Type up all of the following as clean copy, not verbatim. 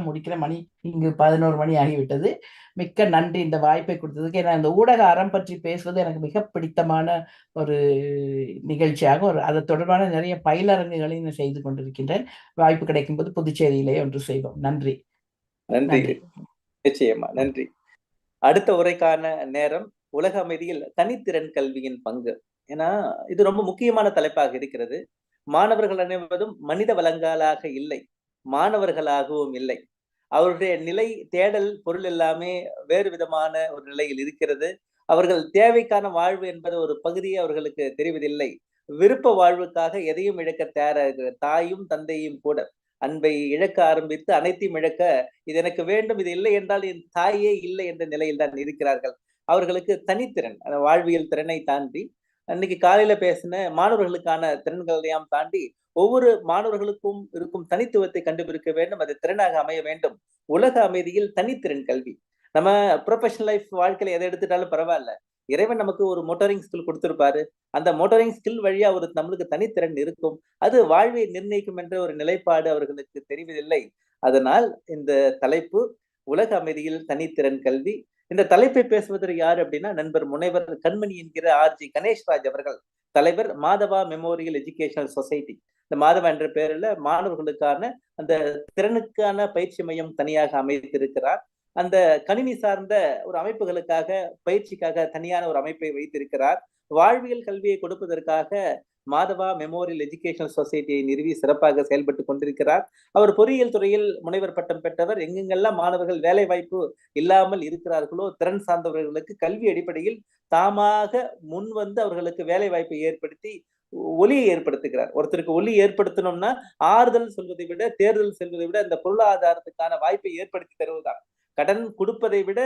முடிக்கிற மணி இங்கு 11 மணி ஆகிவிட்டது. மிக்க நன்றி இந்த வாய்ப்பை கொடுத்ததுக்கு. ஏன்னா இந்த ஊடக அறம் பற்றி பேசுவது எனக்கு மிக பிடித்தமான ஒரு நிகழ்ச்சியாக அது தொடர்பான நிறைய பயிலரங்குகளையும் செய்து கொண்டிருக்கின்றேன். வாய்ப்பு கிடைக்கும் போது புதுச்சேரியிலே ஒன்று செய்வோம். நன்றி. நன்றி. நிச்சயமா நன்றி. அடுத்த உரைக்கான நேரம் உலக அமைதியில் தனித்திறன் கல்வியின் பங்கு. ஏன்னா இது ரொம்ப முக்கியமான தலைப்பாக இருக்கிறது. மாணவர்கள் அனைவரும் மனித வளங்களாக இல்லை, மாணவர்களாகவும் இல்லை. அவருடைய நிலை தேடல் பொருள் எல்லாமே வேறு விதமான ஒரு நிலையில் இருக்கிறது. அவர்கள் தேவைக்கான வாழ்வு என்பது ஒரு பகுதியே அவர்களுக்கு தெரிவதில்லை. விருப்ப வாழ்வுக்காக எதையும் இழக்க தயாராக தாயும் தந்தையும் கூட அன்பை இழக்க ஆரம்பித்து அனைத்தையும் இழக்க, இது எனக்கு வேண்டும், இது இல்லை என்றால் என் தாயே இல்லை என்ற நிலையில் தான் இருக்கிறார்கள். அவர்களுக்கு தனித்திறன், வாழ்வியல் திறனை தாண்டி அன்னைக்கு காலையில பேசின மாணவர்களுக்கான திறன்களையும் தாண்டி ஒவ்வொரு மாணவர்களுக்கும் இருக்கும் தனித்துவத்தை கண்டுபிடிக்க வேண்டும். அது திறனாக அமைய வேண்டும். உலக அமைதியில் தனித்திறன் கல்வி. நம்ம ப்ரொஃபஷனல் லைஃப் வாழ்க்கையில எதை எடுத்துட்டாலும் பரவாயில்ல, இறைவன் நமக்கு ஒரு மோட்டரிங் ஸ்கில் கொடுத்திருப்பாரு. அந்த மோட்டரிங் ஸ்கில் வழியா ஒரு நம்மளுக்கு தனித்திறன் இருக்கும். அது வாழ்வை நிர்ணயிக்கும் என்ற ஒரு நிலைப்பாடு அவர்களுக்கு தெரிவதில்லை. அதனால் இந்த தலைப்பு உலக அமைதியில் தனித்திறன் கல்வி. இந்த தலைப்பை பேசுவதற்கு யார் அப்படின்னா நண்பர் முனைவர் கண்மணி என்கிற ஆர்ஜி கணேஷ்ராஜ் அவர்கள், தலைவர் மாதவா மெமோரியல் எஜுகேஷனல் சொசைட்டி. இந்த மாதவா என்ற பெயரில் மாணவர்களுக்கான அந்த திறனுக்கான பயிற்சி மையம் தனியாக அமைத்திருக்கிறார். அந்த கணினி சார்ந்த ஒரு அமைப்புகளுக்காக பயிற்சிக்காக தனியான ஒரு அமைப்பை வைத்திருக்கிறார். வாழ்வியல் கல்வியை கொடுப்பதற்காக மாதவா மெமோரியல் எஜுகேஷனல் சொசைட்டியை நிறுவி சிறப்பாக செயல்பட்டு கொண்டிருக்கிறார். அவர் பொறியியல் துறையில் முனைவர் பட்டம் பெற்றவர். எங்கெங்கெல்லாம் மாணவர்கள் வேலை வாய்ப்பு இல்லாமல் இருக்கிறார்களோ திறன் சார்ந்தவர்களுக்கு கல்வி அடிப்படையில் தாமாக முன் வந்து அவர்களுக்கு வேலை வாய்ப்பை ஏற்படுத்தி ஒலியை ஏற்படுத்துகிறார். ஒருத்தருக்கு ஒலி ஏற்படுத்தணும்னா ஆறுதல் சொல்வதை விட தேர்தல் செல்வதை விட இந்த பொருளாதாரத்துக்கான வாய்ப்பை ஏற்படுத்தி தருவதுதான். கடன் கொடுப்பதை விட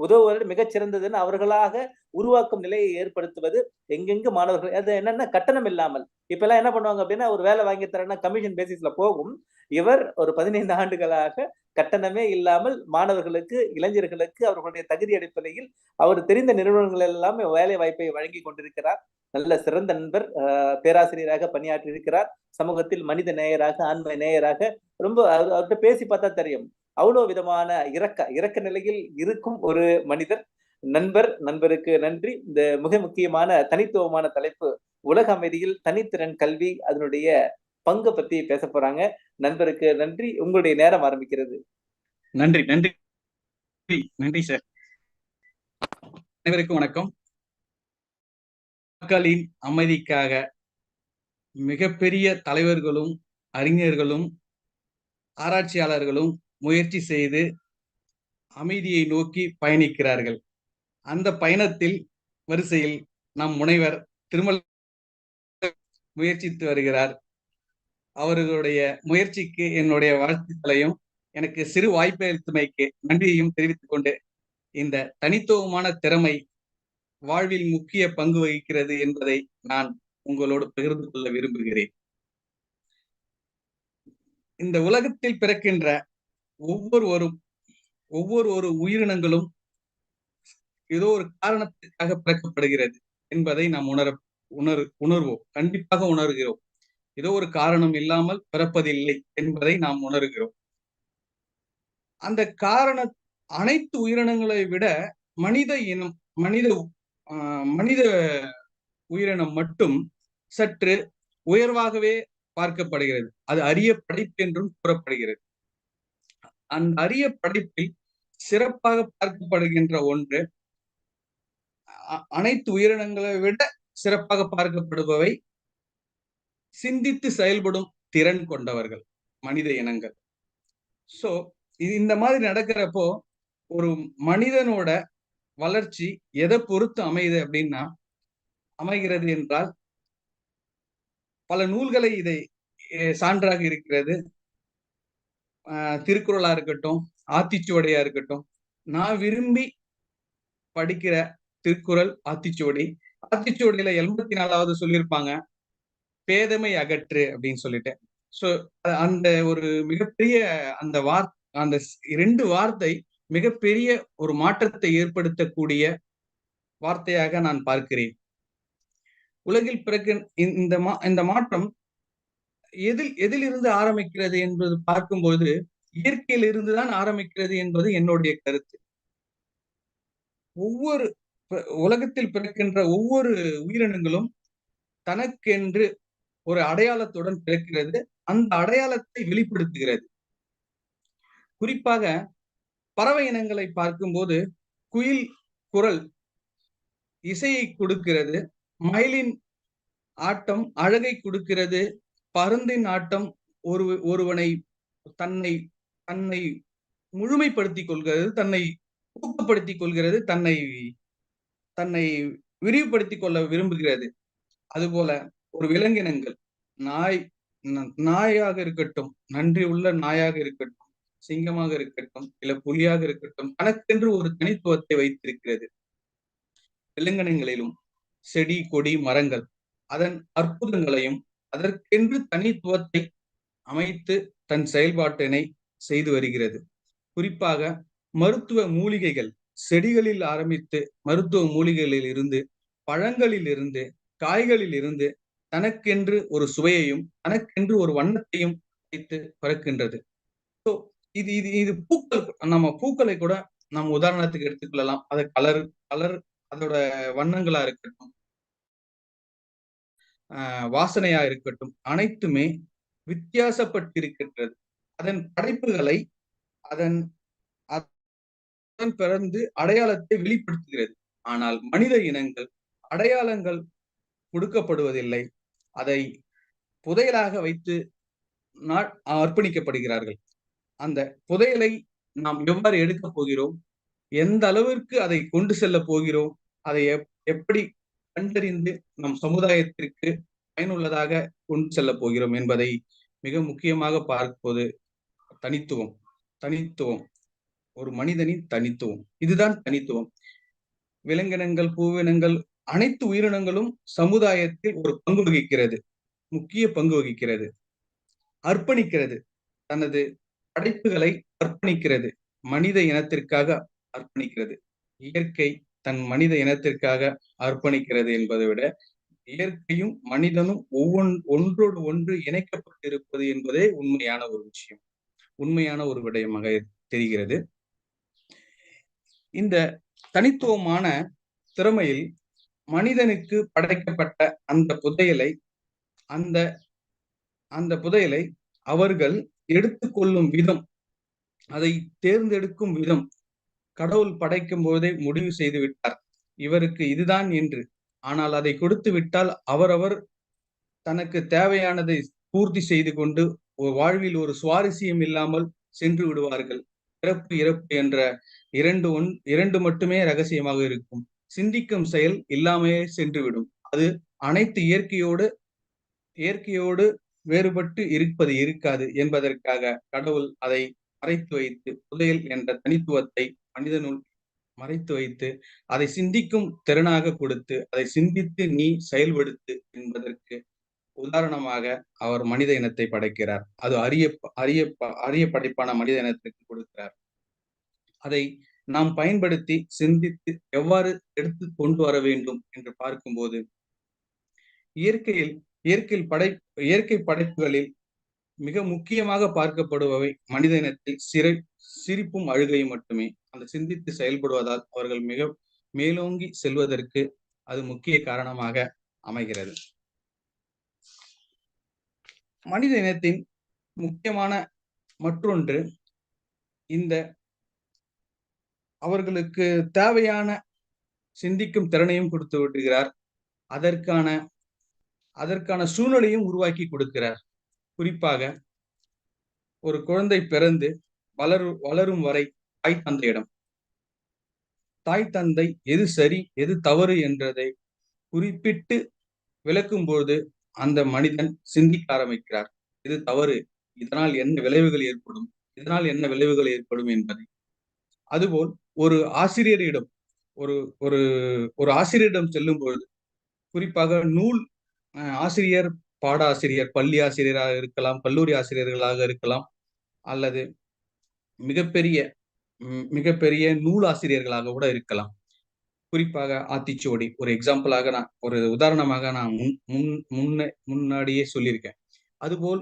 உதவுவது மிகச்சிறந்ததுன்னு அவர்களாக உருவாக்கும் நிலையை ஏற்படுத்துவது. எங்கெங்கு மாணவர்கள் அது என்னன்னா கட்டணம் இல்லாமல் இப்ப எல்லாம் என்ன பண்ணுவாங்க அப்படின்னா ஒரு வேலை வாங்கி தரேன்னா கமிஷன் பேசிஸ்ல போகும். இவர் ஒரு 15 ஆண்டுகளாக கட்டணமே இல்லாமல் மாணவர்களுக்கு இளைஞர்களுக்கு அவர்களுடைய தகுதி அடிப்படையில் அவர் தெரிந்த நிறுவனங்கள் எல்லாமே வேலை வாய்ப்பை வழங்கி கொண்டிருக்கிறார். நல்ல சிறந்த நண்பர், பேராசிரியராக பணியாற்றி இருக்கிறார். சமூகத்தில் மனித நேயராக ஆன்ம நேயராக ரொம்ப அவர்கிட்ட பேசி பார்த்தா தெரியும். அவ்வளவு விதமான இறக்க நிலையில் இருக்கும் ஒரு மனிதர். நண்பருக்கு நன்றி. இந்த மிக முக்கியமான தனித்துவமான தலைப்பு உலக அமைதியில் தனித்திறன் கல்வி, அதனுடைய பங்கு பத்தி பேச போறாங்க. நண்பருக்கு நன்றி. உங்களுடைய நேரம் ஆரம்பிக்கிறது. நன்றி நன்றி நன்றி சார். அனைவருக்கும் வணக்கம். மக்களின் அமைதிக்காக மிகப்பெரிய தலைவர்களும் அறிஞர்களும் ஆராய்ச்சியாளர்களும் முயற்சி செய்து அமைதியை நோக்கி பயணிக்கிறார்கள். அந்த பயணத்தில் வரிசையில் நம் முனைவர் திருமல் முயற்சித்து வருகிறார். அவர்களுடைய முயற்சிக்கு என்னுடைய வாழ்த்துக்களையும் எனக்கு சிறு வாய்ப்பை அளித்தமைக்கு நன்றியையும் தெரிவித்துக் கொண்டு, இந்த தனித்துவமான திறமை வாழ்வில் முக்கிய பங்கு வகிக்கிறது என்பதை நான் உங்களோடு பகிர்ந்து கொள்ள விரும்புகிறேன். இந்த உலகத்தில் பிறக்கின்ற ஒவ்வொரு உயிரினங்களும் ஏதோ ஒரு காரணத்துக்காக பிறக்கப்படுகிறது என்பதை நாம் உணர்வோம். கண்டிப்பாக உணர்கிறோம். ஏதோ ஒரு காரணம் இல்லாமல் பிறப்பதில்லை என்பதை நாம் உணர்கிறோம். அந்த காரணம் அனைத்து உயிரினங்களை விட மனித உயிரினம் மட்டும் சற்று உயர்வாகவே பார்க்கப்படுகிறது. அது அரிய படைப்பு என்றும் கூறப்படுகிறது. அந்த அரிய படைப்பில் சிறப்பாக பார்க்கப்படுகின்ற ஒன்று, அனைத்து உயிரினங்களை விட சிறப்பாக பார்க்கப்படுபவை சிந்தித்து செயல்படும் திறன் கொண்டவர்கள், மனித இனங்கள். சோ இந்த மாதிரி நடக்கிறப்போ ஒரு மனிதனோட வளர்ச்சி எதை பொறுத்து அமைகிறது என்றால், பல நூல்களை இதை சான்றாக இருக்கிறது. திருக்குறளா இருக்கட்டும், ஆத்திச்சுவடியா இருக்கட்டும், நான் விரும்பி படிக்கிற திருக்குறள் ஆத்திச்சுவடி. ஆத்திச்சுவடியில 84வது சொல்லியிருப்பாங்க, பேதமை அகற்று அப்படின்னு சொல்லிட்டு. சோ அந்த ஒரு மிகப்பெரிய அந்த அந்த 2 வார்த்தை மிகப்பெரிய ஒரு மாற்றத்தை ஏற்படுத்தக்கூடிய வார்த்தையாக நான் பார்க்கிறேன். உலகில் பிறகு இந்த மாற்றம் எதிலிருந்து ஆரம்பிக்கிறது என்பது பார்க்கும்போது, இயற்கையில் இருந்துதான் ஆரம்பிக்கிறது என்பது என்னுடைய கருத்து. ஒவ்வொரு உலகத்தில் பிறக்கின்ற ஒவ்வொரு உயிரினங்களும் தனக்கென்று ஒரு அடையாளத்துடன் பிறக்கிறது. அந்த அடையாளத்தை வெளிப்படுத்துகிறது. குறிப்பாக பறவை இனங்களை பார்க்கும்போது குயில் குரல் இசையை கொடுக்கிறது. மயிலின் ஆட்டம் அழகை கொடுக்கிறது. பருந்தின் ஆட்டம் ஒருவனை தன்னை தன்னை முழுமைப்படுத்திக் கொள்கிறது, தன்னை ஊக்கப்படுத்திக் கொள்கிறது, தன்னை தன்னை விரிவுபடுத்திக் கொள்ள விரும்புகிறது. அதுபோல ஒரு விலங்கினங்கள் நாயாக இருக்கட்டும், நன்றி உள்ள நாயாக இருக்கட்டும், சிங்கமாக இருக்கட்டும், இல்ல புலியாக இருக்கட்டும், தனக்கென்று ஒரு தனித்துவத்தை வைத்திருக்கிறது. விலங்கினங்களிலும் செடி கொடி மரங்கள் அதன் அற்புதங்களையும் அதற்கென்று தனித்துவத்தை அமைத்து தன் செயல்பாட்டினை செய்து வருகிறது. குறிப்பாக மருத்துவ மூலிகைகள், செடிகளில் ஆரம்பித்து மருத்துவ மூலிகைகளில் இருந்து, பழங்களில் இருந்து, காய்களில் இருந்து தனக்கென்று ஒரு சுவையையும் தனக்கென்று ஒரு வண்ணத்தையும் வைத்து பறக்கின்றது. இது இது இது பூக்கள், நம்ம பூக்களை கூட நம்ம உதாரணத்துக்கு எடுத்துக்கொள்ளலாம். அது கலர் கலர் அதோட வண்ணங்களா இருக்கட்டும், வாசனையா இருக்கட்டும், அனைத்துமே வித்தியாசப்பட்டிருக்கின்றது. அதன் படைப்புகளை அதன் பிறந்து அடையாளத்தை வெளிப்படுத்துகிறது. ஆனால் மனித இனங்கள் அடையாளங்கள் கொடுக்கப்படுவதில்லை. அதை புதையலாக வைத்து அர்ப்பணிக்கப்படுகிறார்கள். அந்த புதையலை நாம் எவ்வாறு எடுக்கப் போகிறோம், எந்த அளவிற்கு அதை கொண்டு செல்ல போகிறோம், அதை எப்படி கண்டறிந்து நம் சமுதாயத்திற்கு பயனுள்ளதாக கொண்டு செல்ல போகிறோம் என்பதை மிக முக்கியமாக பார்ப்பது தனித்துவம். தனித்துவம், ஒரு மனிதனின் தனித்துவம், இதுதான் தனித்துவம். விலங்கினங்கள், பூவினங்கள், அனைத்து உயிரினங்களும் சமுதாயத்தில் ஒரு பங்கு வகிக்கிறது, முக்கிய பங்கு வகிக்கிறது. அர்ப்பணிக்கிறது, தனது படைப்புகளை அர்ப்பணிக்கிறது, மனித இனத்திற்காக அர்ப்பணிக்கிறது. இயற்கை தன் மனித இனத்திற்காக அர்ப்பணிக்கிறது என்பதை விட இயற்கையும் மனிதனும் ஒன்றோடு ஒன்று இணைக்கப்பட்டிருப்பது என்பதே உண்மையான ஒரு விஷயம், உண்மையான ஒரு விடயமாக தெரிகிறது. இந்த தனித்துவமான திறமையில் மனிதனுக்கு படைக்கப்பட்ட அந்த புதையலை அவர்கள் எடுத்துக்கொள்ளும் விதம், அதை தேர்ந்தெடுக்கும் விதம், கடவுள் படைக்கும் போதே முடிவு செய்து விட்டார் இவருக்கு இதுதான் என்று. ஆனால் அதை கொடுத்து விட்டால் அவரவர் தனக்கு தேவையானதை பூர்த்தி செய்து கொண்டு வாழ்வில் ஒரு சுவாரஸ்யம் இல்லாமல் சென்று விடுவார்கள். பிறப்பு இறப்பு என்ற இரண்டு மட்டுமே ரகசியமாக இருக்கும். சிந்திக்கும் செயல் இல்லாமையே சென்றுவிடும். அது அனைத்து இயற்கையோடு வேறுபட்டு இருக்காது என்பதற்காக கடவுள் அதை மறைத்து வைத்து, புதையல் என்ற தனித்துவத்தை மனிதனுள் மறைத்து வைத்து, அதை சிந்திக்கும் திறனாக கொடுத்து, அதை சிந்தித்து நீ செயல்படுத்து என்பதற்கு உதாரணமாக அவர் மனித இனத்தை படைக்கிறார். அது அரிய படைப்பான மனித இனத்திற்கு கொடுக்கிறார். அதை நாம் பயன்படுத்தி சிந்தித்து எவ்வாறு எடுத்து கொண்டு வர வேண்டும் என்று பார்க்கும்போது, இயற்கை படைப்புகளில் மிக முக்கியமாக பார்க்கப்படுபவை மனித இனத்தில் சிரிப்பும் அழுகையும் மட்டுமே. அந்த சிந்தித்து செயல்படுவதால் அவர்கள் மிக மேலோங்கி செல்வதற்கு அது முக்கிய காரணமாக அமைகிறது. மனித இனத்தின் முக்கியமான மற்றொன்று, இந்த அவர்களுக்கு தேவையான சிந்திக்கும் திறனையும் கொடுத்து விடுகிறார், அதற்கான சூழ்நிலையும் உருவாக்கி கொடுக்கிறார். குறிப்பாக ஒரு குழந்தை பிறந்து வளரும் வரை தாய் தந்தை எது சரி எது தவறு என்றதை குறிப்பிட்டு விளக்கும்போது அந்த மனிதன் சிந்திக்க ஆரம்பிக்கிறார். இது தவறு, இதனால் என்ன விளைவுகள் ஏற்படும் என்பதை. அதுபோல் ஒரு ஆசிரியரிடம் ஒரு ஆசிரியரிடம் செல்லும் பொழுது, குறிப்பாக ஆசிரியர், பாடாசிரியர், பள்ளி ஆசிரியராக இருக்கலாம், கல்லூரி ஆசிரியர்களாக இருக்கலாம், அல்லது மிகப்பெரிய நூலாசிரியர்களாக கூட இருக்கலாம். குறிப்பாக ஆத்திச்சூடி ஒரு எக்ஸாம்பிளாக ஒரு உதாரணமாக நான் முன்னாடியே சொல்லியிருக்கேன். அதுபோல்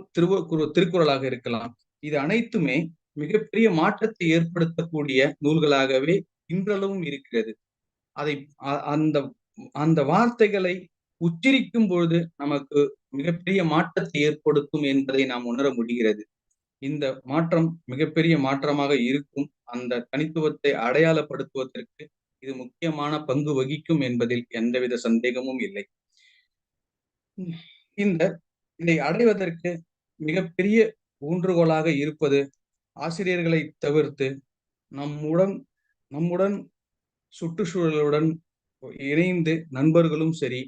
திருக்குறளாக இருக்கலாம். இது அனைத்துமே மிகப்பெரிய மாற்றத்தை ஏற்படுத்தக்கூடிய நூல்களாகவே இன்றளவும் இருக்கிறது. அதை அந்த அந்த வார்த்தைகளை உச்சரிக்கும் பொழுது நமக்கு மிகப்பெரிய மாற்றத்தை ஏற்படுத்தும் என்பதை நாம் உணர முடிகிறது. இந்த மாற்றம் மிகப்பெரிய மாற்றமாக இருக்கும். அந்த தனித்துவத்தை அடையாளப்படுத்துவதற்கு இது முக்கியமான பங்கு வகிக்கும் என்பதில் எந்தவித சந்தேகமும் இல்லை. இதை அடைவதற்கு மிகப்பெரிய ஊன்றுகோலாக இருப்பது ஆசிரியர்களை தவிர்த்து நம்முடன் சுற்றுச்சூழலுடன் இணைந்து நண்பர்களும் சரி,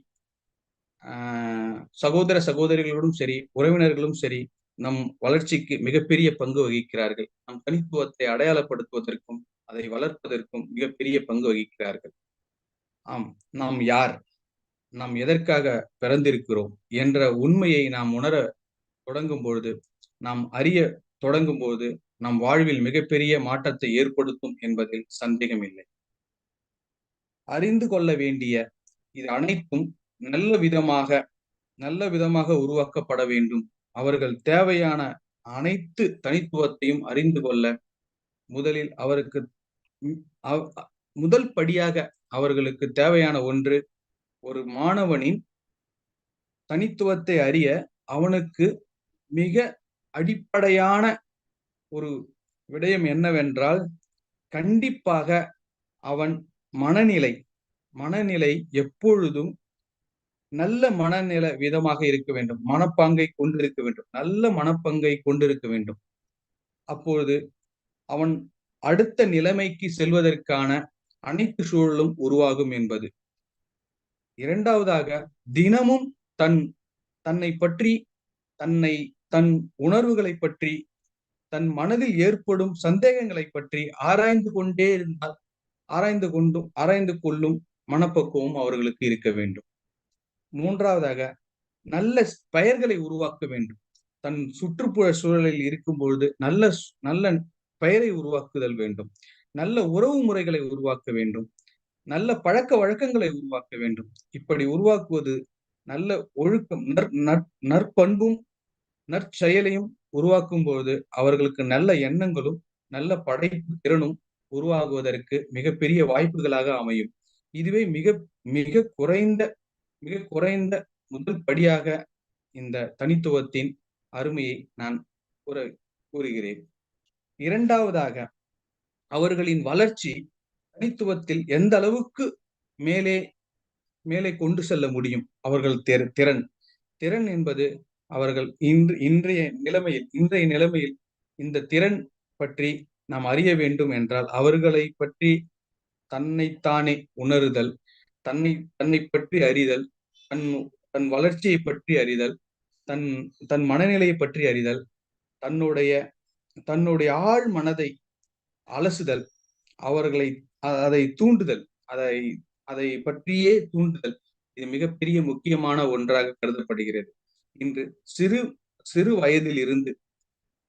சகோதர சகோதரிகளுடன் சரி, உறவினர்களும் சரி, நம் வளர்ச்சிக்கு மிகப்பெரிய பங்கு வகிக்கிறார்கள். நம் தனித்துவத்தை அடையாளப்படுத்துவதற்கும் அதை வளர்ப்பதற்கும் மிகப்பெரிய பங்கு வகிக்கிறார்கள். ஆம், நாம் யார், நாம் எதற்காக பிறந்திருக்கிறோம் என்ற உண்மையை நாம் உணர தொடங்கும் பொழுது, நாம் அறிய தொடங்கும் போது நம் வாழ்வில் மிகப்பெரிய மாற்றத்தை ஏற்படுத்தும் என்பதில் சந்தேகமில்லை. அறிந்து கொள்ள வேண்டிய இது அனைத்தும் நல்ல விதமாக உருவாக்கப்பட வேண்டும். அவர்கள் தேவையான அனைத்து தனித்துவத்தையும் அறிந்து கொள்ள முதலில் அவருக்கு முதல் படியாக அவர்களுக்கு தேவையான ஒன்று, ஒரு மாணவனின் தனித்துவத்தை அறிய அவனுக்கு மிக அடிப்படையான ஒரு விடயம் என்னவென்றால், கண்டிப்பாக அவன் மனநிலை எப்பொழுதும் நல்ல மனநிலை விதமாக இருக்க வேண்டும். மனப்பாங்கை கொண்டிருக்க வேண்டும். நல்ல மனப்பாங்கை கொண்டிருக்க வேண்டும். அப்பொழுது அவன் அடுத்த நிலைமைக்கு செல்வதற்கான அனைத்து சூழலும் உருவாகும் என்பது. இரண்டாவதாக, தினமும் தன்னை பற்றி, தன் உணர்வுகளை பற்றி, தன் மனதில் ஏற்படும் சந்தேகங்களை பற்றி ஆராய்ந்து கொள்ளும் மனப்பக்குவம் அவர்களுக்கு இருக்க வேண்டும். மூன்றாவதாக, நல்ல பெயர்களை உருவாக்க வேண்டும். தன் சுற்றுப்புற சூழலில் இருக்கும் பொழுது நல்ல பெயரை உருவாக்குதல் வேண்டும். நல்ல உறவு முறைகளை உருவாக்க வேண்டும். நல்ல பழக்க வழக்கங்களை உருவாக்க வேண்டும். இப்படி உருவாக்குவது நல்ல ஒழுக்கம், நற்பண்பும் நற்செயலையும் உருவாக்கும் பொழுது அவர்களுக்கு நல்ல எண்ணங்களும் நல்ல படைப்பு திறனும் உருவாகுவதற்கு மிகப்பெரிய வாய்ப்புகளாக அமையும். இதுவே மிக மிக குறைந்த முதல் படியாக இந்த தனித்துவத்தின் அருமையை நான் கூறுகிறேன். இரண்டாவதாக, அவர்களின் வளர்ச்சி தனித்துவத்தில் எந்த அளவுக்கு மேலே கொண்டு செல்ல முடியும். அவர்கள் திறன் என்பது அவர்கள் இன்றைய நிலைமையில் இந்த திறன் பற்றி நாம் அறிய வேண்டும் என்றால், அவர்களை பற்றி தன்னைத்தானே உணருதல், தன்னை பற்றி அறிதல், தன் வளர்ச்சியை பற்றி அறிதல், தன் மனநிலையை பற்றி அறிதல், தன்னுடைய ஆழ் மனதை அலசுதல், அவர்களை அதை தூண்டுதல், அதை பற்றியே தூண்டுதல், இது மிகப்பெரிய முக்கியமான ஒன்றாக கருதப்படுகிறது. இன்று சிறு வயதில் இருந்து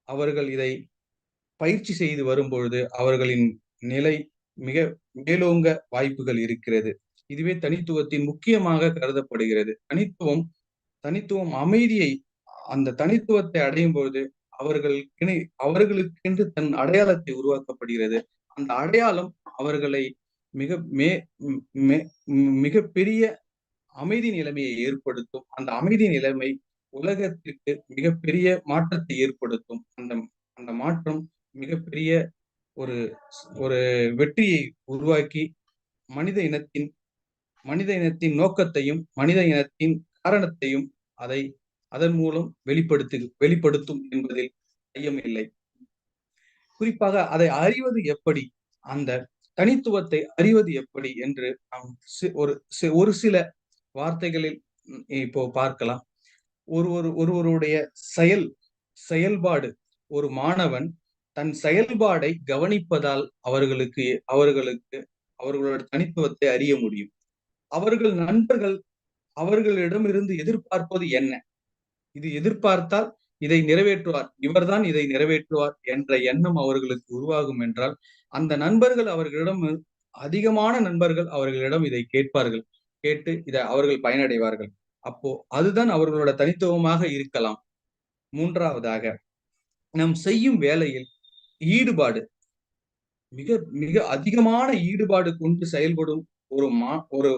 அவர்கள் இதை பயிற்சி செய்து வரும்பொழுது அவர்களின் நிலை மிக மேலோங்க வாய்ப்புகள் இருக்கிறது. இதுவே தனித்துவத்தின் முக்கியமாக கருதப்படுகிறது. தனித்துவம் அமைதியை, அந்த தனித்துவத்தை அடையும் பொழுது அவர்களுக்கென்று தன் அடையாளத்தை உருவாக்கப்படுகிறது. அந்த அடையாளம் அவர்களை மிக பெரிய அமைதி நிலைமையை ஏற்படுத்தும். அந்த அமைதி நிலைமை உலகத்திற்கு மிகப்பெரிய மாற்றத்தை ஏற்படுத்தும். அந்த மாற்றம் மிகப்பெரிய ஒரு வெற்றியை உருவாக்கி மனித இனத்தின் நோக்கத்தையும் மனித இனத்தின் காரணத்தையும் அதன் மூலம் வெளிப்படுத்தும் என்பதில் ஐயமில்லை. குறிப்பாக அதை அறிவது எப்படி, அந்த தனித்துவத்தை அறிவது எப்படி என்று நாம் ஒரு சில வார்த்தைகளில் இப்போ பார்க்கலாம். ஒருவருடைய செயல்பாடு, ஒரு மாணவன் தன் செயல்பாடை கவனிப்பதால் அவர்களோட தனித்துவத்தை அறிய முடியும். நண்பர்கள் அவர்களிடமிருந்து எதிர்பார்ப்பது என்ன, இது எதிர்பார்த்தால் இதை நிறைவேற்றுவார், இவர்தான் இதை நிறைவேற்றுவார் என்ற எண்ணம் அவர்களுக்கு உருவாகும் என்றால், அந்த நண்பர்கள் அதிகமான நண்பர்கள் அவர்களிடம் இதை கேட்பார்கள். கேட்டு இதை அவர்கள் பயனடைவார்கள். அப்போ அதுதான் அவர்களோட தனித்துவமாக இருக்கலாம். மூன்றாவதாக, நாம் செய்யும் வேலையில் ஈடுபாடு, மிக மிக அதிகமான ஈடுபாடு கொண்டு செயல்படும்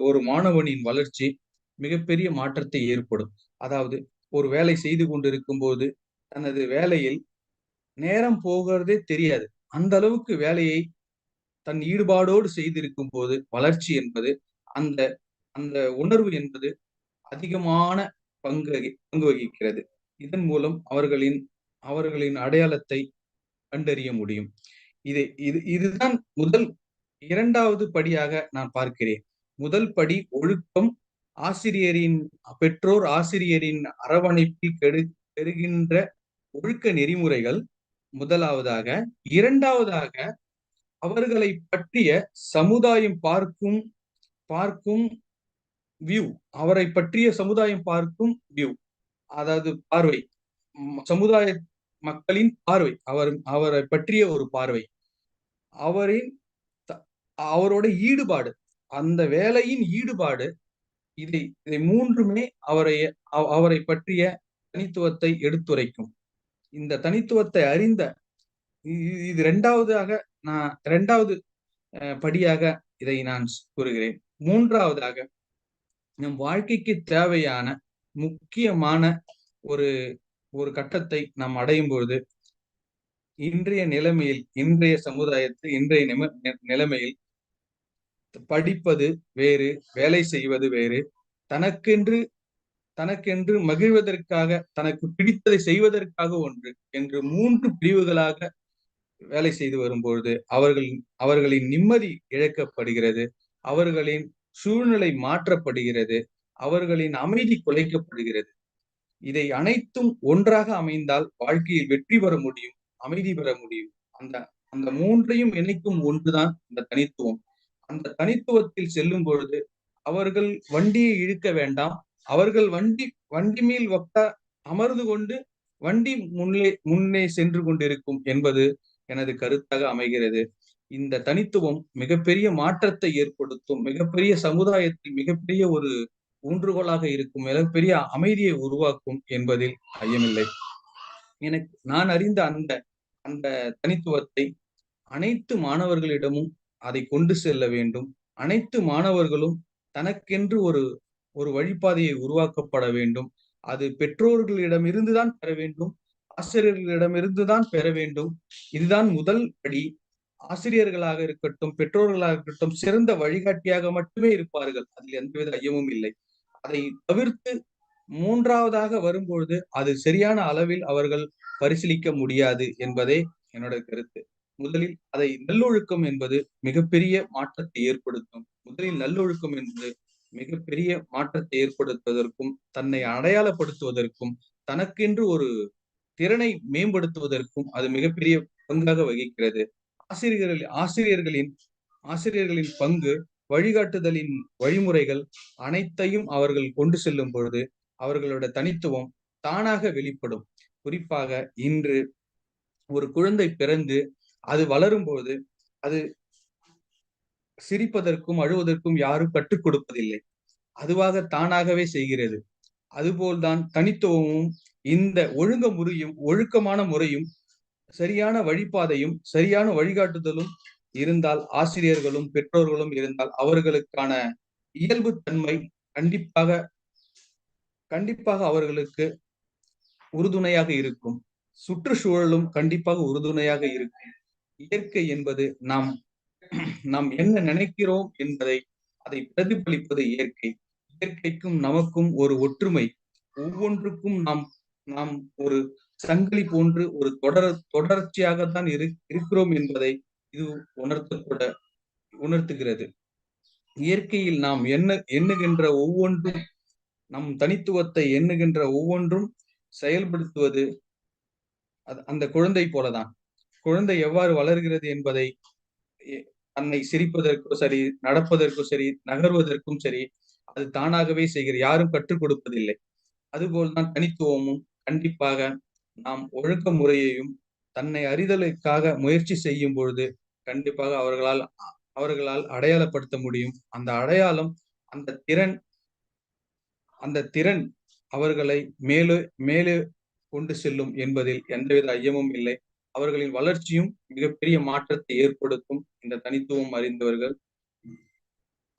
ஒரு மாணவனின் வளர்ச்சி மிகப்பெரிய மாற்றத்தை ஏற்படும். அதாவது ஒரு வேலை செய்து கொண்டிருக்கும் போது தனது வேலையில் நேரம் போகிறதே தெரியாது. அந்த அளவுக்கு வேலையை தன் ஈடுபாடோடு செய்திருக்கும் போது வளர்ச்சி என்பது, அந்த அந்த உணர்வு என்பது அதிகமான பங்கு வகிக்கிறது. இதன் மூலம் அவர்களின் அவர்களின் அடையாளத்தை கண்டறிய முடியும். இதுதான் முதல். 2வது படியாக நான் பார்க்கிறேன். முதல் படி ஒழுக்கம். பெற்றோர் ஆசிரியரின் அரவணைப்பில் பெறுகின்ற ஒழுக்க நெறிமுறைகள் முதலாவதாக. 2வதாக அவர்களை பற்றிய சமுதாயம் பார்க்கும் வியூ. அவரை பற்றிய சமுதாயம் பார்க்கும் வியூ, அதாவது பார்வை, சமுதாய மக்களின் பார்வை, அவரை பற்றிய ஒரு பார்வை, அவரோட ஈடுபாடு, அந்த வேலையின் ஈடுபாடு, இதை 3மே அவரை பற்றிய தனித்துவத்தை எடுத்துரைக்கும். இந்த தனித்துவத்தை அறிந்த இது 2வது படியாக இதை நான் கூறுகிறேன். 3வதாக நம் வாழ்க்கைக்கு தேவையான முக்கியமான ஒரு கட்டத்தை நாம் அடையும் பொழுது, இன்றைய நிலைமையில், இன்றைய சமுதாயத்தில், இன்றைய நிலைமையில் படிப்பது வேறு, வேலை செய்வது வேறு, தனக்கென்று மகிழ்வதற்காக, தனக்கு பிடித்ததை செய்வதற்காக ஒன்று என்று 3 பிரிவுகளாக வேலை செய்து வரும்பொழுது அவர்களின் நிம்மதி இழக்கப்படுகிறது, அவர்களின் சூழ்நிலை மாற்றப்படுகிறது, அவர்களின் அமைதி குலைக்கப்படுகிறது. இதை அனைத்தும் ஒன்றாக அமைந்தால் வாழ்க்கையில் வெற்றி பெற முடியும், அமைதி பெற முடியும். அந்த 3ஐயும் இணைக்கும் ஒன்றுதான் இந்த தனித்துவம். அந்த தனித்துவத்தில் செல்லும் பொழுது அவர்கள் வண்டியை இழுக்க வேண்டாம், அவர்கள் வண்டி மேல் அமர்ந்து கொண்டு வண்டி முன்னே சென்று கொண்டிருக்கும் என்பது எனது கருத்தாக அமைகிறது. இந்த தனித்துவம் மிகப்பெரிய மாற்றத்தை ஏற்படுத்தும், மிகப்பெரிய சமுதாயத்தில் மிகப்பெரிய ஒரு ஊன்றுகோலாக இருக்கும், மிகப்பெரிய அமைதியை உருவாக்கும் என்பதில் ஐயமில்லை. நான் அறிந்த அந்த தனித்துவத்தை அனைத்து மாணவர்களிடமும் அதை கொண்டு செல்ல வேண்டும். அனைத்து மாணவர்களும் தனக்கென்று ஒரு வழிபாதையை உருவாக்கப்பட வேண்டும். அது பெற்றோர்களிடமிருந்துதான் பெற வேண்டும், ஆசிரியர்களிடமிருந்துதான் பெற வேண்டும். இதுதான் முதல் படி. ஆசிரியர்களாக இருக்கட்டும், பெற்றோர்களாக இருக்கட்டும், சிறந்த வழிகாட்டியாக மட்டுமே இருப்பார்கள், அதில் எந்தவித ஐயமும் இல்லை. அதை தவிர்த்து 3வதாக வரும்பொழுது அது சரியான அளவில் அவர்கள் பரிசீலிக்க முடியாது என்பதே என்னோட கருத்து. முதலில் நல்லொழுக்கம் என்பது மிகப்பெரிய மாற்றத்தை ஏற்படுத்தும். முதலில் நல்லொழுக்கம் என்பது மிகப்பெரிய மாற்றத்தை ஏற்படுத்துவதற்கும், தன்னை அடையாளப்படுத்துவதற்கும், தனக்கென்று ஒரு திறனை மேம்படுத்துவதற்கும் அது மிகப்பெரிய பங்காக வகிக்கிறது. ஆசிரியர்களின் பங்கு, வழிகாட்டுதலின் வழிமுறைகள் அனைத்தையும் அவர்கள் கொண்டு செல்லும் பொழுது அவர்களோட தனித்துவம் தானாக வெளிப்படும். குறிப்பாக இன்று ஒரு குழந்தை பிறந்து அது வளரும் போது அது சிரிப்பதற்கும் அழுவதற்கும் யாரும் கற்றுக் கொடுப்பதில்லை, அதுவாக தானாகவே செய்கிறது. அதுபோல்தான் தனித்துவமும். இந்த ஒழுக்கமான முறையும், சரியான வழிபாதையும், சரியான வழிகாட்டுதலும் இருந்தால், ஆசிரியர்களும் பெற்றோர்களும் இருந்தால், அவர்களுக்கான இயல்பு தன்மை கண்டிப்பாக அவர்களுக்கு உறுதுணையாக இருக்கும். சுற்றுச்சூழலும் கண்டிப்பாக உறுதுணையாக இருக்கும். இயற்கை என்பது நாம் என்ன நினைக்கிறோம் என்பதை அதை பிரதிபலிப்பது இயற்கை. இயற்கைக்கும் நமக்கும் ஒரு ஒற்றுமை. ஒவ்வொன்றுக்கும் நாம் ஒரு சங்கிலி போன்று ஒரு தொடர்ச்சியாகத்தான் இருக்கிறோம் என்பதை இது உணர்த்துகிறது. இயற்கையில் நாம் எண்ணுகின்ற ஒவ்வொன்றும், நம் தனித்துவத்தை எண்ணுகின்ற ஒவ்வொன்றும் செயல்படுத்துவது அந்த குழந்தை போலதான். குழந்தை எவ்வாறு வளர்கிறது என்பதை தன்னை சிரிப்பதற்கும் சரி, நடப்பதற்கும் சரி, நகர்வதற்கும் சரி, அது தானாகவே செய்கிறது, யாரும் கற்றுக் கொடுப்பதில்லை. அதுபோல்தான் தனித்துவமும். கண்டிப்பாக நாம் ஒழுக்க முறையையும் தன்னை அறிதலுக்காக முயற்சி செய்யும் பொழுது கண்டிப்பாக அவர்களால் அடையாளப்படுத்த முடியும். அந்த அடையாளம், அந்த திறன் அவர்களை மேலே கொண்டு செல்லும் என்பதில் எந்தவித ஐயமும் இல்லை. அவர்களின் வளர்ச்சியும் மிகப்பெரிய மாற்றத்தை ஏற்படுத்தும். இந்த தனித்துவம் அறிந்தவர்கள்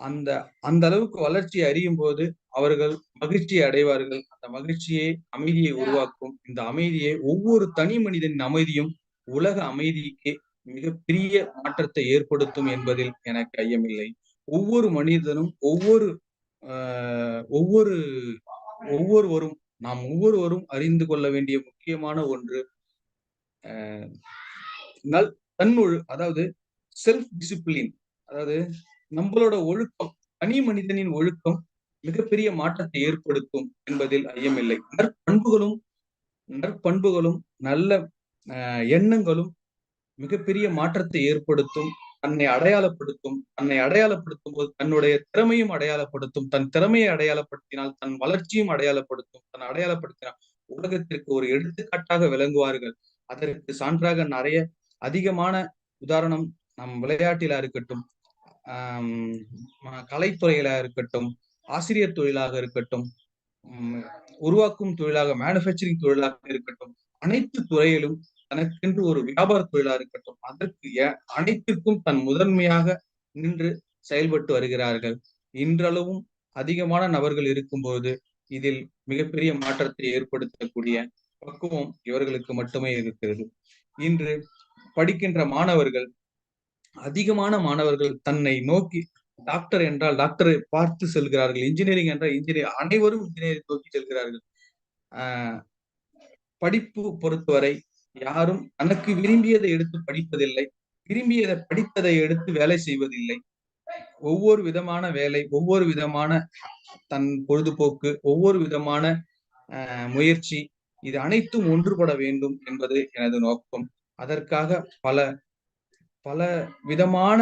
அந்த அந்த அளவுக்கு வளர்ச்சியை அறியும் போது அவர்கள் மகிழ்ச்சியை அடைவார்கள். அந்த மகிழ்ச்சியை அமைதியை உருவாக்கும். இந்த அமைதியை ஒவ்வொரு தனி மனிதனின் அமைதியும் உலக அமைதிக்கு மிகப்பெரிய மாற்றத்தை ஏற்படுத்தும் என்பதில் எனக்கு ஐயமில்லை. ஒவ்வொரு மனிதனும் ஒவ்வொருவரும் நாம் ஒவ்வொருவரும் அறிந்து கொள்ள வேண்டிய முக்கியமான ஒன்று அதாவது செல்ஃப் டிசிப்ளின். அதாவது நம்மளோட ஒழுக்கம், தனி மனிதனின் ஒழுக்கம் மிகப்பெரிய மாற்றத்தை ஏற்படுத்தும் என்பதில் ஐயமில்லை. நற்பண்புகளும் நல்ல எண்ணங்களும் மிகப்பெரிய மாற்றத்தை ஏற்படுத்தும். தன்னை அடையாளப்படுத்தும் போது தன்னுடைய திறமையும் அடையாளப்படுத்தும். தன் திறமையை அடையாளப்படுத்தினால் தன் வளர்ச்சியும் அடையாளப்படுத்தும். தன் அடையாளப்படுத்தினால் உலகத்திற்கு ஒரு எடுத்துக்காட்டாக விளங்குவார்கள். அதற்கு சான்றாக நிறைய அதிகமான உதாரணம் நம் விளையாட்டிலா இருக்கட்டும், கலைத்துறையிலா இருக்கட்டும், ஆசிரியர் தொழிலாக இருக்கட்டும், உருவாக்கும் தொழிலாக மேனுபேக்சரிங் தொழிலாக இருக்கட்டும், அனைத்து துறையிலும் தனக்கென்று ஒரு வியாபார தொழிலா இருக்கட்டும், அதற்கு அனைத்திற்கும் தன் முதன்மையாக நின்று செயல்பட்டு வருகிறார்கள். இன்றளவும் அதிகமான நபர்கள் இருக்கும்போது இதில் மிகப்பெரிய மாற்றத்தை ஏற்படுத்தக்கூடிய பக்குவம் இவர்களுக்கு மட்டுமே இருக்கிறது. இன்று படிக்கின்ற மாணவர்கள், அதிகமான மாணவர்கள் தன்னை நோக்கி டாக்டர் என்றால் டாக்டரை பார்த்து செல்கிறார்கள், இன்ஜினியரிங் என்றால் இன்ஜினியர், அனைவரும் இன்ஜினியரிங் நோக்கி செல்கிறார்கள். படிப்பு பொறுத்தவரை யாரும் தனக்கு விரும்பியதை எடுத்து படிப்பதில்லை, விரும்பியதை படித்ததை எடுத்து வேலை செய்வதில்லை. ஒவ்வொரு விதமான வேலை, ஒவ்வொரு விதமான தன் பொழுதுபோக்கு, ஒவ்வொரு விதமான முயற்சி, இது அனைத்தும் ஒன்றுபட வேண்டும் என்பது எனது நோக்கம். அதற்காக பல விதமான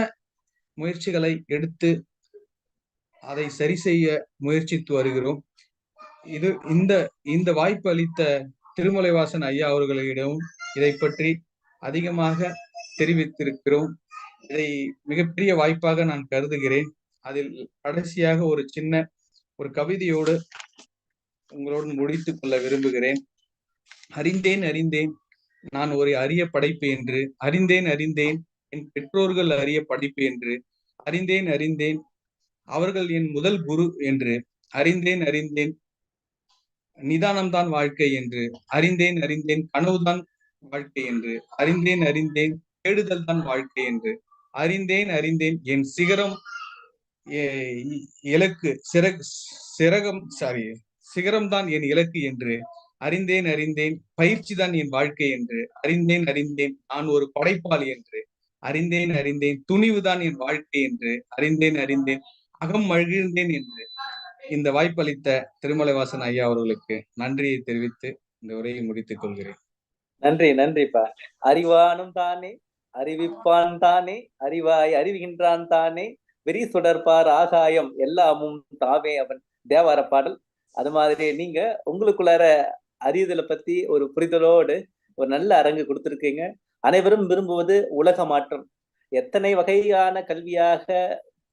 முயற்சிகளை எடுத்து அதை சரி செய்ய முயற்சித்து வருகிறோம். இந்த வாய்ப்பு அளித்த திருமலைவாசன் ஐயா அவர்களிடம் இதை பற்றி அதிகமாக தெரிவித்திருக்கிறோம். இதை மிகப்பெரிய வாய்ப்பாக நான் கருதுகிறேன். அதில் கடைசியாக ஒரு கவிதையோடு உங்களோடு முடித்துக் கொள்ள விரும்புகிறேன். அறிந்தேன் நான் ஒரு அரிய படைப்பு என்று, அறிந்தேன் என் பெற்றோர்கள் அரிய படைப்பு என்று, அறிந்தேன் அவர்கள் என் முதல் குரு என்று, அறிந்தேன் நிதானம்தான் வாழ்க்கை என்று, அறிந்தேன் கனவுதான் வாழ்க்கை என்று, அறிந்தேன் தேடுதல் தான் வாழ்க்கை என்று, அறிந்தேன் என் சிகரம்தான் என் இலக்கு என்று, அறிந்தேன் பயிற்சி தான் என் வாழ்க்கை என்று, அறிந்தேன் நான் ஒரு படைப்பாளி என்று, அறிந்தேன் துணிவுதான் என் வாழ்க்கை என்று, அறிந்தேன் அகம் மகிழ்ந்தேன் என்று. இந்த வாய்ப்பளித்த திருமலைவாசன் ஐயா அவர்களுக்கு நன்றியை தெரிவித்து இந்த உரையை முடித்துக் கொள்கிறேன். நன்றிப்பா. அறிவானும் தானே, அறிவிப்பான் தானே, அறிவாய் அறிவுகின்றான் தானே, வெறி சுடர்பார் ஆகாயம் எல்லாமும் தாவே அவன். தேவார பாடல். அது மாதிரி நீங்க உங்களுக்குள்ளார அறியுதலை பத்தி ஒரு புரிதலோடு ஒரு நல்ல அரங்கு கொடுத்திருக்கீங்க. அனைவரும் விரும்புவது உலக மாற்றம். எத்தனை வகையான கல்வியாக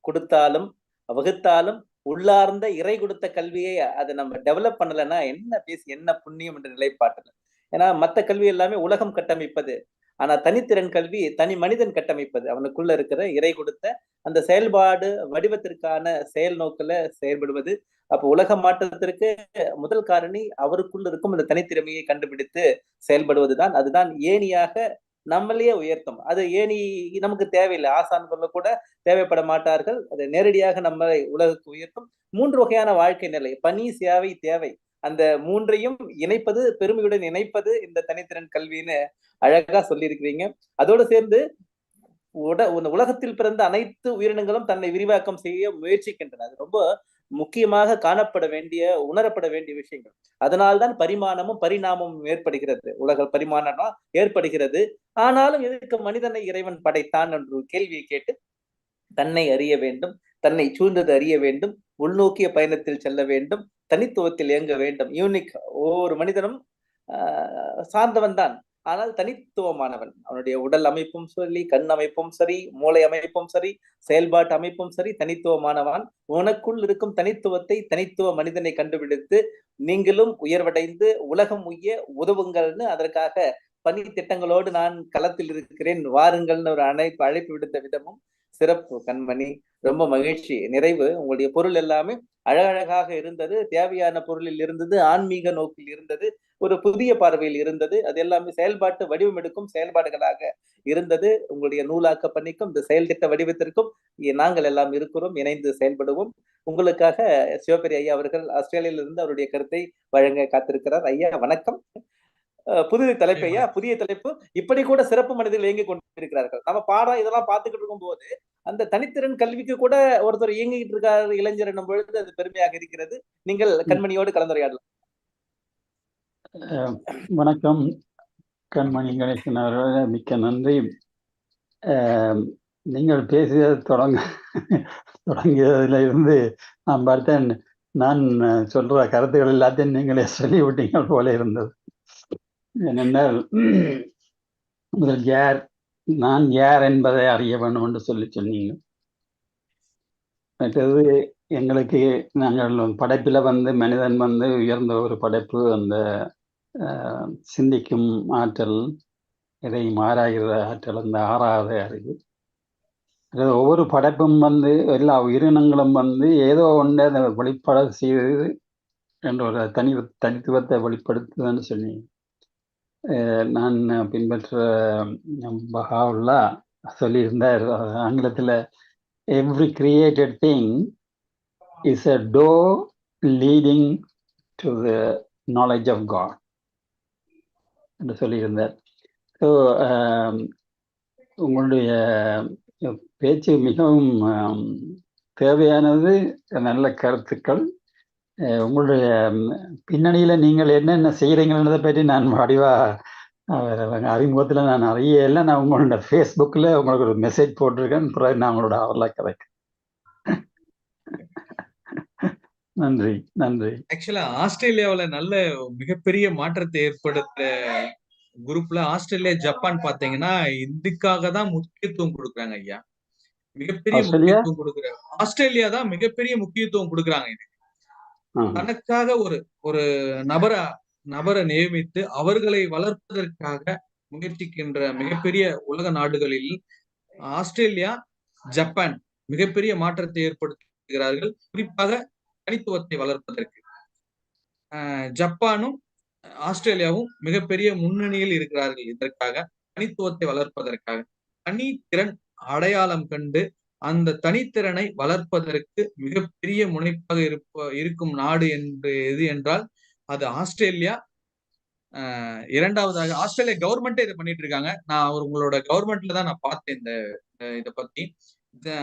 கொடுத்தாலும் வகுத்தாலும் உள்ளார்ந்த இறை கொடுத்த கல்வியை அதை நம்ம டெவலப் பண்ணலைன்னா என்ன புண்ணியம் என்ற நிலைப்பாட்டுல. ஏன்னா மற்ற கல்வி எல்லாமே உலகம் கட்டமைப்பது, ஆனா தனித்திறன் கல்வி தனி மனிதன் கட்டமைப்பது. அவனுக்குள்ள இருக்கிற இறை கொடுத்த அந்த செயல்பாடு வடிவத்திற்கான செயல் நோக்கில செயல்படுவது. அப்ப உலக மாற்றத்திற்கு முதல் காரணி அவருக்குள்ள இருக்கும் அந்த தனித்திறமையை கண்டுபிடித்து செயல்படுவதுதான். அதுதான் ஏணியாக நம்மளையே உயர்த்தும். அது ஏணி நமக்கு தேவையில்லை, ஆசான்கள் கூட தேவைப்பட மாட்டார்கள். அது நேரடியாக நம்மளை உலகுக்கு உயர்த்தும். 3 வகையான வாழ்க்கை நிலை, பணி, சேவை, தேவை. அந்த 3ஐயும் இணைப்பது, பெருமையுடன் இணைப்பது இந்த தனித்திறன் கல்வின்னு அழகா சொல்லியிருக்கிறீங்க. அதோடு சேர்ந்து உலகத்தில் பிறந்த அனைத்து உயிரினங்களும் தன்னை விரிவாக்கம் செய்ய முயற்சிக்கின்றன. அது ரொம்ப முக்கியமாக காணப்பட வேண்டிய, உணரப்பட வேண்டிய விஷயங்கள். அதனால்தான் பரிமாணமும் பரிணாமமும் ஏற்படுகிறது, உலக பரிமாணமா ஏற்படுகிறது. ஆனாலும் எதற்கு மனிதனை இறைவன் படைத்தான் என்ற கேள்வியை கேட்டு தன்னை அறிய வேண்டும், தன்னை சூழ்ந்தது அறிய வேண்டும், உள்நோக்கிய பயணத்தில் செல்ல வேண்டும், தனித்துவத்தில் இயங்க வேண்டும். யூனிக். ஒவ்வொரு மனிதனும் சார்ந்தவன் தான், ஆனால் தனித்துவமானவன். அவனுடைய உடல் அமைப்பும் சரி, கண் அமைப்பும் சரி, மூளை அமைப்பும் சரி, செயல்பாட்டு அமைப்பும் சரி, தனித்துவமானவன். உனக்குள் இருக்கும் தனித்துவத்தை, தனித்துவ மனிதனை கண்டுபிடித்து நீங்களும் உயர்வடைந்து உலகம் உய்ய உதவுங்கள்னு அதற்காக பணி திட்டங்களோடு நான் களத்தில் இருக்கிறேன், வாருங்கள்னு ஒரு அழைப்பு விடுத்த விதமும் சிறப்பு கண்மணி. ரொம்ப மகிழ்ச்சி, நிறைவு. உங்களுடைய பொருள் எல்லாமே அழகழகாக இருந்தது, தேவையான பொருளில் இருந்தது, ஆன்மீக நோக்கில் இருந்தது, ஒரு புதிய பார்வையில் இருந்தது. அது எல்லாமே செயல்பாட்டு வடிவம் எடுக்கும் செயல்பாடுகளாக இருந்தது. உங்களுடைய நூலாக்க பணிக்கும் இந்த செயல் திட்ட வடிவத்திற்கும் நாங்கள் எல்லாம் இருக்கிறோம், இணைந்து செயல்படுவோம். உங்களுக்காக சிவபெரி ஐயா அவர்கள் ஆஸ்திரேலியாவிலிருந்து அவருடைய கருத்தை வழங்க காத்திருக்கிறார். ஐயா வணக்கம். புதிய தலைப்பு ஐயா, புதிய தலைப்பு. இப்படி கூட சிறப்பு மனிதர்கள் இயங்கிக் கொண்டிருக்கிறார்கள். நம்ம பாடம் இதெல்லாம் பார்த்துக்கிட்டு இருக்கும் போது அந்த தனித்திறன் கல்விக்கு கூட ஒருத்தர் இயங்கிட்டு இருக்காரு இளைஞர் என்னும் பொழுது அது பெருமையாக இருக்கிறது. நீங்கள் கண்மணியோடு கலந்துரையாடலாம். வணக்கம் கண்மணி கணேசன் அவர்களே, மிக்க நன்றி. நீங்கள் பேசியது தொடங்கியதுல இருந்து நான் பார்த்தேன், நான் சொல்ற கருத்துக்கள் எல்லாத்தையும் நீங்களே சொல்லிவிட்டீங்க போல இருந்தது. ஏனென்றால் முதல் நான் யார் என்பதை அறிய வேண்டும் என்று சொன்னீங்க. மற்றது எங்களுக்கு நாங்கள் படைப்பில் மனிதன் உயர்ந்த ஒரு படைப்பு, அந்த சிந்திக்கும் ஆற்றல், இதை ஆராய்கிற ஆற்றல், அந்த ஆறாவது அறிவு. ஒவ்வொரு படைப்பும் எல்லா உயிரினங்களும் ஏதோ ஒன்றை அதை வெளிப்பட செய்து என்ற ஒரு தனித்துவத்தை வெளிப்படுத்துதுன்னு சொன்னீங்க. நான் பின்பற்ற பஹாவுல்லா சொல்லியிருந்தார் ஆங்கிலத்தில், every created thing is a door leading to the knowledge of God என்று சொல்லியிருந்தார். ஸோ உங்களுடைய பேச்சு மிகவும் தேவையானது, நல்ல கருத்துக்கள். உங்களுடைய பின்னணியில் நீங்கள் என்னென்ன செய்கிறீங்கன்றதை பற்றி நான் அறிமுகத்தில் நான் அறியலை. நான் உங்களோட ஃபேஸ்புக்கில் உங்களுக்கு ஒரு மெசேஜ் போட்டிருக்கேன், பிறகு நான் உங்களோட அவரில் கதைக்கிறேன். நன்றி நன்றி. ஆக்சுவலா ஆஸ்திரேலியாவுல நல்ல மிகப்பெரிய மாற்றத்தை ஏற்படுத்த குரூப்ல ஆஸ்திரேலியா, ஜப்பான் பாத்தீங்கன்னா இதுக்காக தான் முக்கியத்துவம் கொடுக்குறாங்க ஐயா. மிகப்பெரிய முக்கியத்துவம் கொடுக்குறாங்க. ஆஸ்திரேலியா தான் மிகப்பெரிய முக்கியத்துவம் கொடுக்குறாங்க. இது தனக்காக ஒரு நபரை நியமித்து அவர்களை வளர்ப்பதற்காக முயற்சிக்கின்ற மிகப்பெரிய உலக நாடுகளில் ஆஸ்திரேலியா, ஜப்பான் மிகப்பெரிய மாற்றத்தை ஏற்படுத்துகிறார்கள். குறிப்பாக தனித்துவத்தை வளர்ப்பதற்கு ஜப்பானும் ஆஸ்திரேலியாவும் மிகப்பெரிய முன்னணியில் இருக்கிறார்கள். இதற்காக தனித்துவத்தை வளர்ப்பதற்காக தனித்திறன் அடையாளம் கண்டு அந்த தனித்திறனை வளர்ப்பதற்கு மிகப்பெரிய முனைப்பாக இருக்கும் நாடு எது என்றால் அது ஆஸ்திரேலியா. இரண்டாவதாக ஆஸ்திரேலியா கவர்மெண்டே இதை பண்ணிட்டு இருக்காங்க. நான் உங்களோட கவர்மெண்ட்ல தான் நான் பார்த்தேன் இதை பத்தி.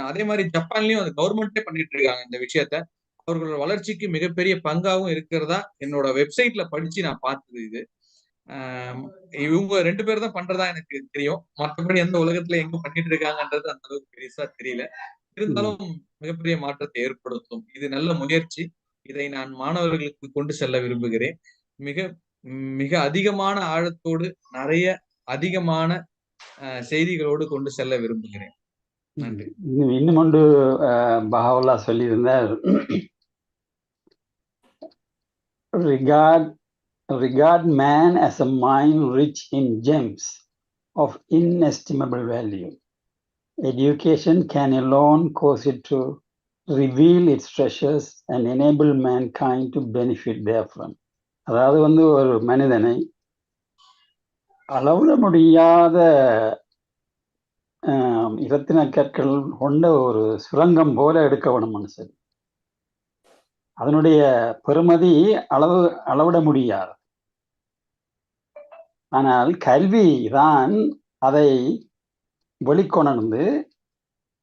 அதே மாதிரி ஜப்பான்லயும் அது கவர்மெண்டே பண்ணிட்டு இருக்காங்க இந்த விஷயத்த. அவர்களோட வளர்ச்சிக்கு மிகப்பெரிய பங்காகவும் இருக்கிறதா என்னோட வெப்சைட்ல படிச்சு நான் பார்த்தது. இது இவங்க 2 பேர் தான் பண்றதா எனக்கு தெரியும். மற்றபடி எந்த உலகத்துல எங்க பண்ணிட்டு இருக்காங்கன்றது அந்த அளவுக்கு பெருசா தெரியல. இருந்தாலும் மிகப்பெரிய மாற்றத்தை ஏற்படுத்தும். இது நல்ல முயற்சி. இதை நான் மாணவர்களுக்கு கொண்டு செல்ல விரும்புகிறேன். மிக மிக அதிகமான ஆழத்தோடு நிறைய அதிகமான செய்திகளோடு கொண்டு செல்ல விரும்புகிறேன். நன்றி. இன்னும் ஒன்று பஹாவுல்லா சொல்லியிருந்தார், regard man as a mind rich in gems of inestimable value. Education can alone cause it to reveal its treasures and enable mankind to benefit therefrom. அதாவது ஒரு மனிதனை அளவிட முடியாத இரத்தின கற்கள் கொண்ட ஒரு சுரங்கம் போல எடுக்க வேணும் மனுஷன். அதனுடைய பெருமதி அளவிட முடியாது. ஆனால் கல்வி தான் அதை வெளிக்கொணர்ந்து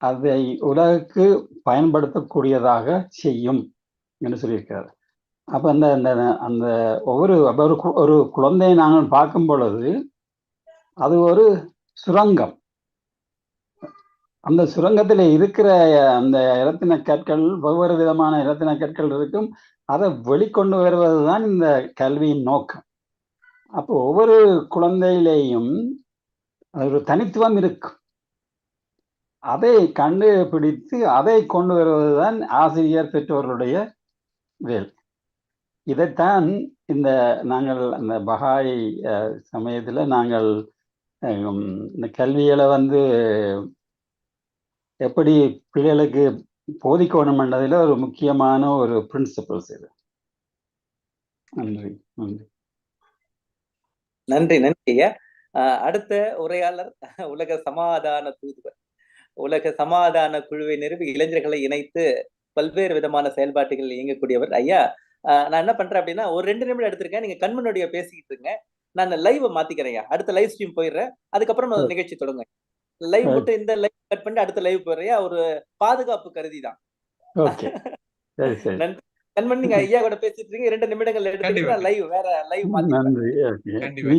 அதை உலகுக்கு பயன்படுத்தக்கூடியதாக செய்யும் என்று சொல்லியிருக்கிறார். அப்ப அந்த ஒரு குழந்தையை நாங்கள் பார்க்கும் பொழுது அது ஒரு சுரங்கம். அந்த சுரங்கத்தில் இருக்கிற அந்த இரத்தின கற்கள், ஒவ்வொரு விதமான இரத்தின கற்கள் இருக்கும். அதை வெளிக்கொண்டு வருவதுதான் இந்த கல்வியின் நோக்கம். அப்போ ஒவ்வொரு குழந்தையிலேயும் ஒரு தனித்துவம் இருக்கும். அதை கண்டுபிடித்து அதை கொண்டு வருவதுதான் ஆசிரியர், பெற்றோர்களுடைய வேலை. இதைத்தான் நாங்கள் அந்த பஹாய் சமயத்துல நாங்கள் இந்த கல்விகளை எப்படி பிள்ளைகளுக்கு போதிக்கணும்ன்றதுல ஒரு முக்கியமான ஒரு பிரின்சிபல்ஸ் இது. நன்றி நன்றி நன்றி நன்றி ஐயா. அடுத்த உரையாளர் உலக சமாதான தூதுவர், உலக சமாதான குழுவை நிறுவி இளைஞர்களை இணைத்து பல்வேறு விதமான செயல்பாட்டுகள் இயங்கக்கூடியவர் ஐயா. நான் என்ன பண்றேன் அப்படின்னா, ஒரு 2 நிமிடம் எடுத்திருக்கேன். நீங்க கண்முன்னோடைய பேசிக்கிட்டு இருங்க. நான் லைவ் மாத்திக்கிறேன் ஐயா. அடுத்த லைவ் ஸ்ட்ரீம் போயிடுறேன். அதுக்கப்புறம் நிகழ்ச்சி தொடங்க. லைவ் மட்டும் இந்த லைவ் கட் பண்ணிட்டு அடுத்த லைவ் போயிடுறேன். ஒரு பாதுகாப்பு கருதி தான். ஓகே சரி சரி நன்றி. கண்மணி, நீங்க ஐயா கூட பேசிட்டு இருக்கீங்க. 2 நிமிடங்கள் எடுத்துக்கிட்டு லைவ் வேற லைவ் மாத்தி நன்றி. கண்டிப்பா.